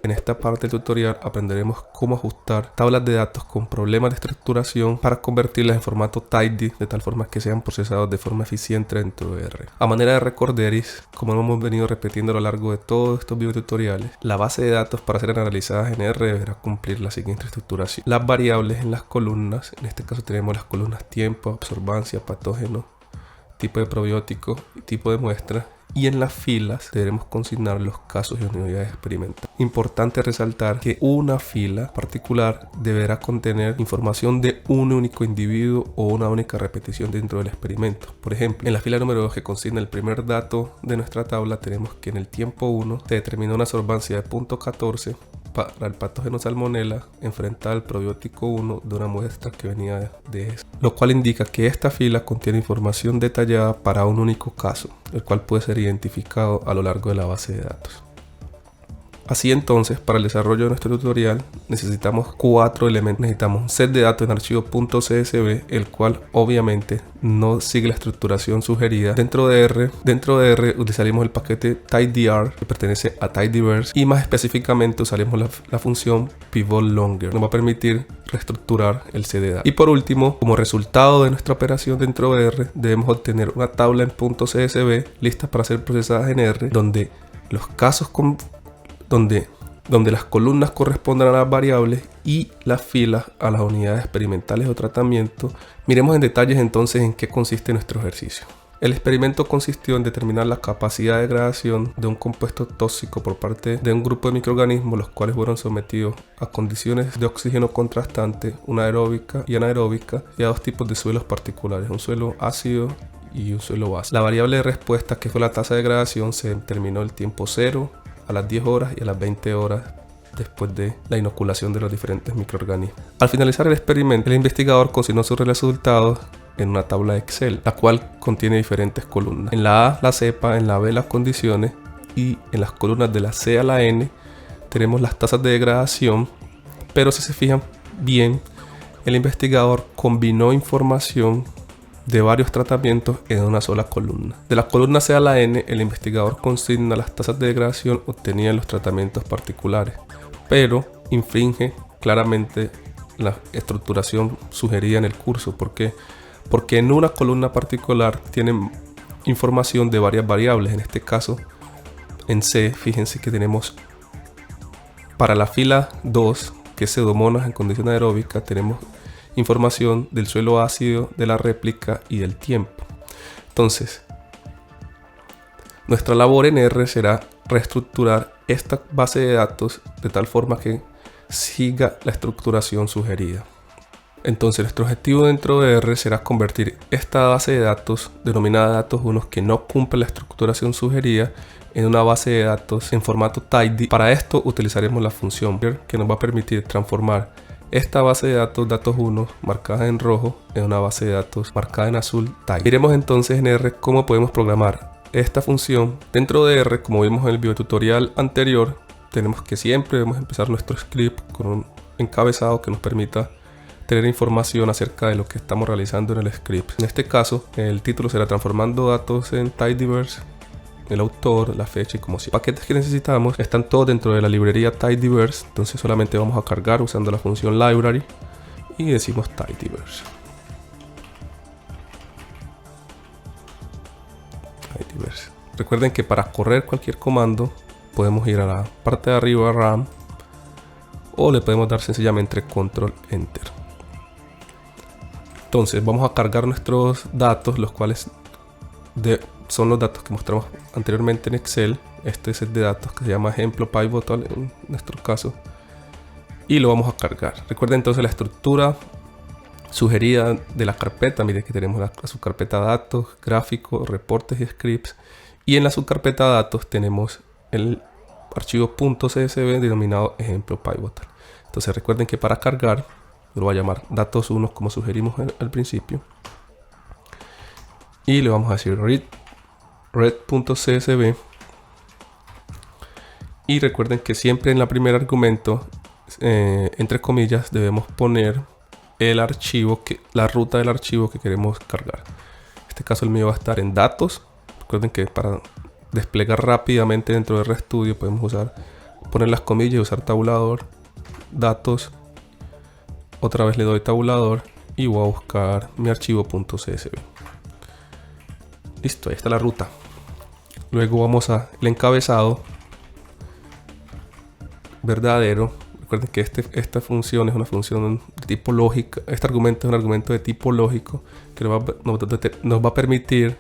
En esta parte del tutorial aprenderemos cómo ajustar tablas de datos con problemas de estructuración para convertirlas en formato tidy de tal forma que sean procesados de forma eficiente dentro de R. A manera de recorderis, como hemos venido repitiendo a lo largo de todos estos videotutoriales, la base de datos para ser analizadas en R deberá cumplir la siguiente estructuración. Las variables en las columnas, en este caso tenemos las columnas tiempo, absorbancia, patógeno, tipo de probiótico y tipo de muestra. Y en las filas deberemos consignar los casos y unidades experimentales. Importante resaltar que una fila particular deberá contener información de un único individuo o una única repetición dentro del experimento. Por ejemplo, en la fila número 2 que consigna el primer dato de nuestra tabla, tenemos que en el tiempo 1 se determinó una absorbancia de 0.14 para el patógeno Salmonella enfrentada al probiótico 1 de una muestra que venía de eso, lo cual indica que esta fila contiene información detallada para un único caso, el cual puede ser identificado a lo largo de la base de datos. Así entonces, para el desarrollo de nuestro tutorial necesitamos 4 elementos. Necesitamos un set de datos en archivo .csv, el cual obviamente no sigue la estructuración sugerida. Dentro de R utilizaremos el paquete tidyr, que pertenece a tidyverse, y más específicamente usaremos la función pivotlonger. Nos va a permitir reestructurar el set de datos. Y por último, como resultado de nuestra operación dentro de R, debemos obtener una tabla en .csv lista para ser procesadas en R, donde los casos donde las columnas correspondan a las variables y las filas a las unidades experimentales o tratamiento. Miremos en detalles entonces en qué consiste nuestro ejercicio. El experimento consistió en determinar la capacidad de degradación de un compuesto tóxico por parte de un grupo de microorganismos, los cuales fueron sometidos a condiciones de oxígeno contrastante, una aeróbica y anaeróbica, y a 2 tipos de suelos particulares, un suelo ácido y un suelo básico. La variable de respuesta, que fue la tasa de degradación, se determinó el tiempo 0, a las 10 horas y a las 20 horas después de la inoculación de los diferentes microorganismos. Al finalizar el experimento, el investigador consignó sus resultados en una tabla de Excel, la cual contiene diferentes columnas. En la A la cepa, en la B las condiciones y en las columnas de la C a la N tenemos las tasas de degradación, pero si se fijan bien, el investigador combinó información de varios tratamientos en una sola columna. De la columna C a la N, el investigador consigna las tasas de degradación obtenidas en los tratamientos particulares, pero infringe claramente la estructuración sugerida en el curso. ¿Por qué? Porque en una columna particular tienen información de varias variables. En este caso, en C, fíjense que tenemos para la fila 2, que es Pseudomonas en condición aeróbica, tenemos información del suelo ácido, de la réplica y del tiempo. Entonces, nuestra labor en R será reestructurar esta base de datos de tal forma que siga la estructuración sugerida. Entonces, nuestro objetivo dentro de R será convertir esta base de datos, denominada datos 1, que no cumple la estructuración sugerida, en una base de datos en formato tidy. Para esto utilizaremos la función que nos va a permitir transformar esta base de datos 1 marcada en rojo en una base de datos marcada en azul tidy. Miremos entonces en R cómo podemos programar esta función. Dentro de R, como vimos en el videotutorial anterior, tenemos que siempre debemos empezar nuestro script con un encabezado que nos permita tener información acerca de lo que estamos realizando en el script. En este caso, el título será transformando datos en tidyverse, el autor, la fecha y como si paquetes que necesitamos están todos dentro de la librería tidyverse. Entonces solamente vamos a cargar usando la función library y decimos tidyverse. Recuerden que para correr cualquier comando podemos ir a la parte de arriba RAM o le podemos dar sencillamente control enter. Entonces vamos a cargar nuestros datos, los cuales son los datos que mostramos anteriormente en Excel. Este set de datos que se llama ejemplo pivotal en nuestro caso, y lo vamos a cargar. Recuerden entonces la estructura sugerida de la carpeta. Miren que tenemos la subcarpeta datos, gráficos, reportes y scripts, y en la subcarpeta datos tenemos el archivo .csv denominado ejemplo pivotal. Entonces recuerden que para cargar lo voy a llamar datos 1 como sugerimos al principio, y le vamos a decir read.csv, y recuerden que siempre en el primer argumento entre comillas debemos poner el archivo, la ruta del archivo que queremos cargar. En este caso el mío va a estar en datos. Recuerden que para desplegar rápidamente dentro de RStudio podemos usar poner las comillas y usar tabulador, datos, otra vez le doy tabulador y voy a buscar mi archivo .csv. Listo, ahí está la ruta. Luego vamos al encabezado verdadero. Recuerden que esta función es una función de tipo lógica. Este argumento es un argumento de tipo lógico que nos va a permitir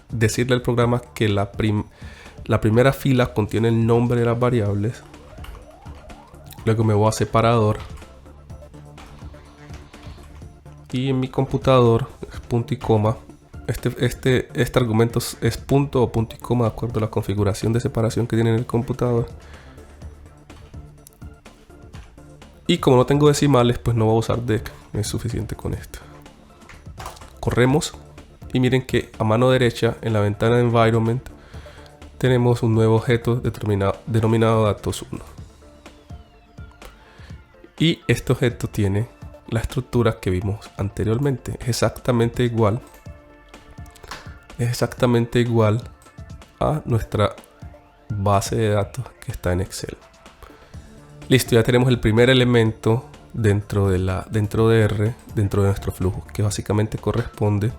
decirle al programa que la primera fila contiene el nombre de las variables. Luego me voy a separador. Y en mi computador es punto y coma. Este argumento es punto o punto y coma de acuerdo a la configuración de separación que tiene en el computador. Y como no tengo decimales, pues no voy a usar dec. Es suficiente con esto. Corremos. Y miren que a mano derecha, en la ventana de environment, tenemos un nuevo objeto denominado datos1. Y este objeto tiene la estructura que vimos anteriormente. Es exactamente igual a nuestra base de datos que está en Excel. Listo, ya tenemos el primer elemento dentro de nuestro flujo, que básicamente corresponde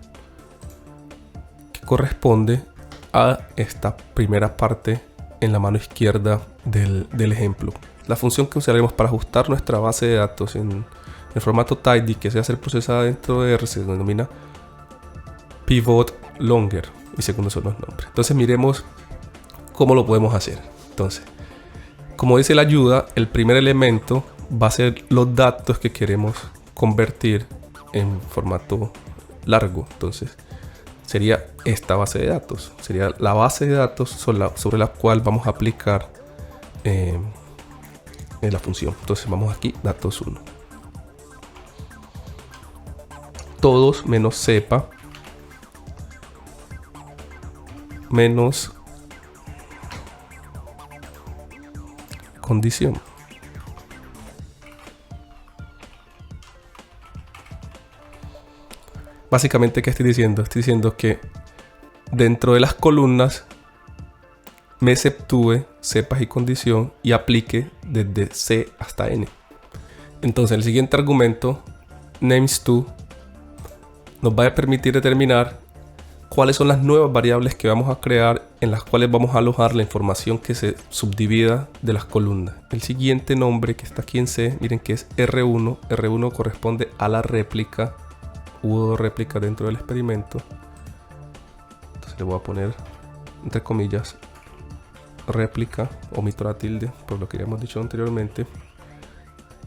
a esta primera parte en la mano izquierda del ejemplo. La función que usaremos para ajustar nuestra base de datos en el formato tidy que sea ser procesada dentro de R se denomina pivot longer, y segundo son los nombres. Entonces miremos cómo lo podemos hacer. Entonces, como dice la ayuda, el primer elemento va a ser los datos que queremos convertir en formato largo. Entonces sería esta base de datos. Sería la base de datos sobre la cual vamos a aplicar en la función. Entonces vamos aquí, datos1. Todos menos cepa menos condición. Básicamente, ¿qué estoy diciendo? Estoy diciendo que dentro de las columnas me exceptúe cepas y condición y aplique desde C hasta N. Entonces el siguiente argumento, names2, nos va a permitir determinar cuáles son las nuevas variables que vamos a crear en las cuales vamos a alojar la información que se subdivida de las columnas. El siguiente nombre que está aquí en C, miren que es R1. R1 corresponde a la réplica. Hubo dos réplicas dentro del experimento. Entonces le voy a poner entre comillas réplica, omito la tilde por lo que ya hemos dicho anteriormente.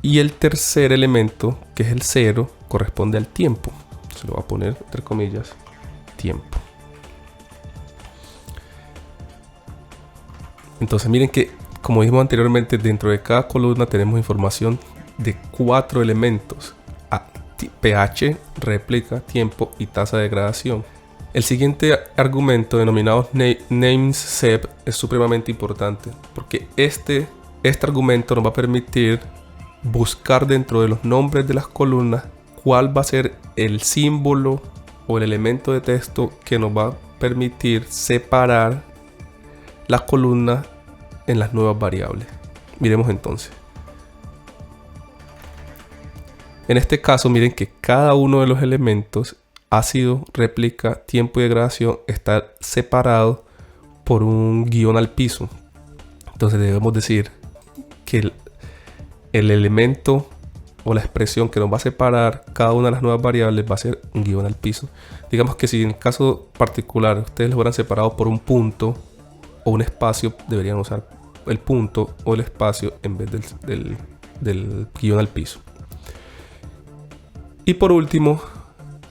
Y el tercer elemento, que es el 0, corresponde al tiempo. Se lo voy a poner entre comillas tiempo. Entonces miren que, como dijimos anteriormente, dentro de cada columna tenemos información de 4 elementos: pH, réplica, tiempo y tasa de degradación. El siguiente argumento, denominado namesEp, es supremamente importante porque este argumento nos va a permitir buscar dentro de los nombres de las columnas cuál va a ser el símbolo o el elemento de texto que nos va a permitir separar las columnas en las nuevas variables. Miremos entonces. En este caso, miren que cada uno de los elementos, ácido, réplica, tiempo y degradación, está separado por un guión al piso. Entonces debemos decir que el elemento o la expresión que nos va a separar cada una de las nuevas variables va a ser un guión al piso. Digamos que si en el caso particular ustedes lo hubieran separado por un punto o un espacio, deberían usar el punto o el espacio en vez del guión al piso. Y por último,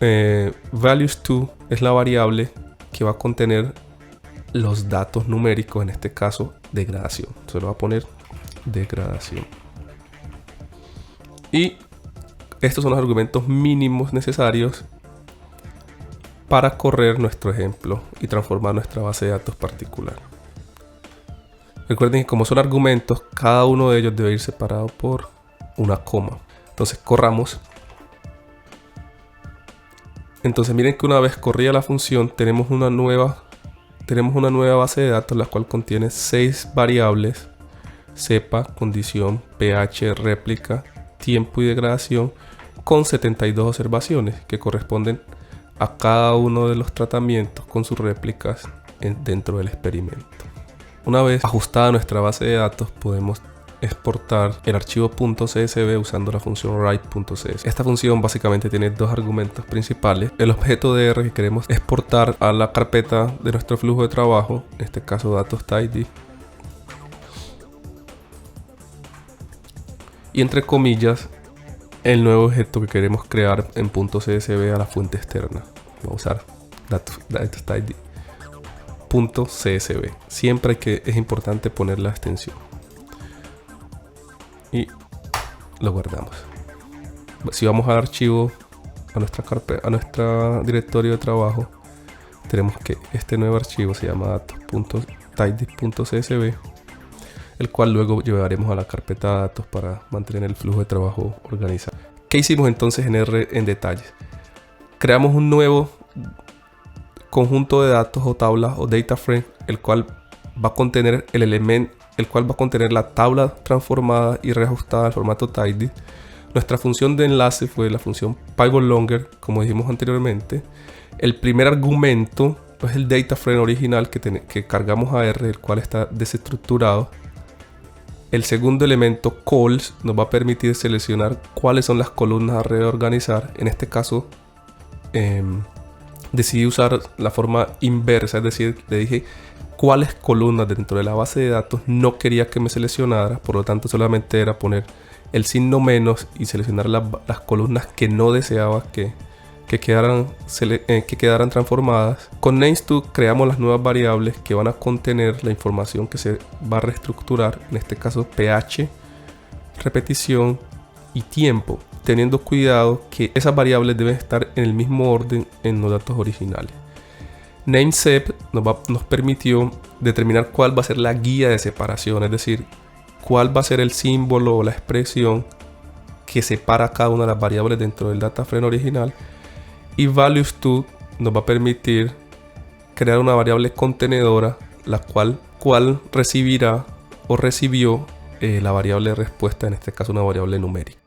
values2 es la variable que va a contener los datos numéricos, en este caso degradación. Se lo va a poner degradación. Y estos son los argumentos mínimos necesarios para correr nuestro ejemplo y transformar nuestra base de datos particular. Recuerden que como son argumentos, cada uno de ellos debe ir separado por una coma. Entonces corramos. Entonces miren que una vez corrida la función tenemos una nueva base de datos la cual contiene 6 variables, cepa, condición, pH, réplica, tiempo y degradación, con 72 observaciones que corresponden a cada uno de los tratamientos con sus réplicas dentro del experimento. Una vez ajustada nuestra base de datos, podemos exportar el archivo .csv usando la función write.csv. Esta función básicamente tiene dos argumentos principales. El objeto de R que queremos exportar a la carpeta de nuestro flujo de trabajo, en este caso datos tidy, y entre comillas el nuevo objeto que queremos crear en .csv a la fuente externa. Vamos a usar datos tidy .csv. Siempre es importante poner la extensión y lo guardamos. Si vamos al archivo, a nuestra carpeta, a nuestro directorio de trabajo, tenemos que este nuevo archivo se llama datos.tidy.csv, el cual luego llevaremos a la carpeta de datos para mantener el flujo de trabajo organizado. ¿Qué hicimos entonces en R en detalles? Creamos un nuevo conjunto de datos o tablas o data frame, el cual va a contener la tabla transformada y reajustada al formato tidy. Nuestra función de enlace fue la función pivotLonger, como dijimos anteriormente. El primer argumento es el data frame original que cargamos a R, el cual está desestructurado. El segundo elemento, calls, nos va a permitir seleccionar cuáles son las columnas a reorganizar. En este caso, decidí usar la forma inversa, es decir, le dije cuáles columnas dentro de la base de datos no quería que me seleccionara, por lo tanto solamente era poner el signo menos y seleccionar las columnas que no deseaba que quedaran transformadas. Con names2 creamos las nuevas variables que van a contener la información que se va a reestructurar, en este caso pH, repetición y tiempo, teniendo cuidado que esas variables deben estar en el mismo orden en los datos originales. Namesep nos permitió determinar cuál va a ser la guía de separación, es decir, cuál va a ser el símbolo o la expresión que separa cada una de las variables dentro del data frame original. Y values2 nos va a permitir crear una variable contenedora, la cual recibirá o recibió la variable de respuesta, en este caso una variable numérica.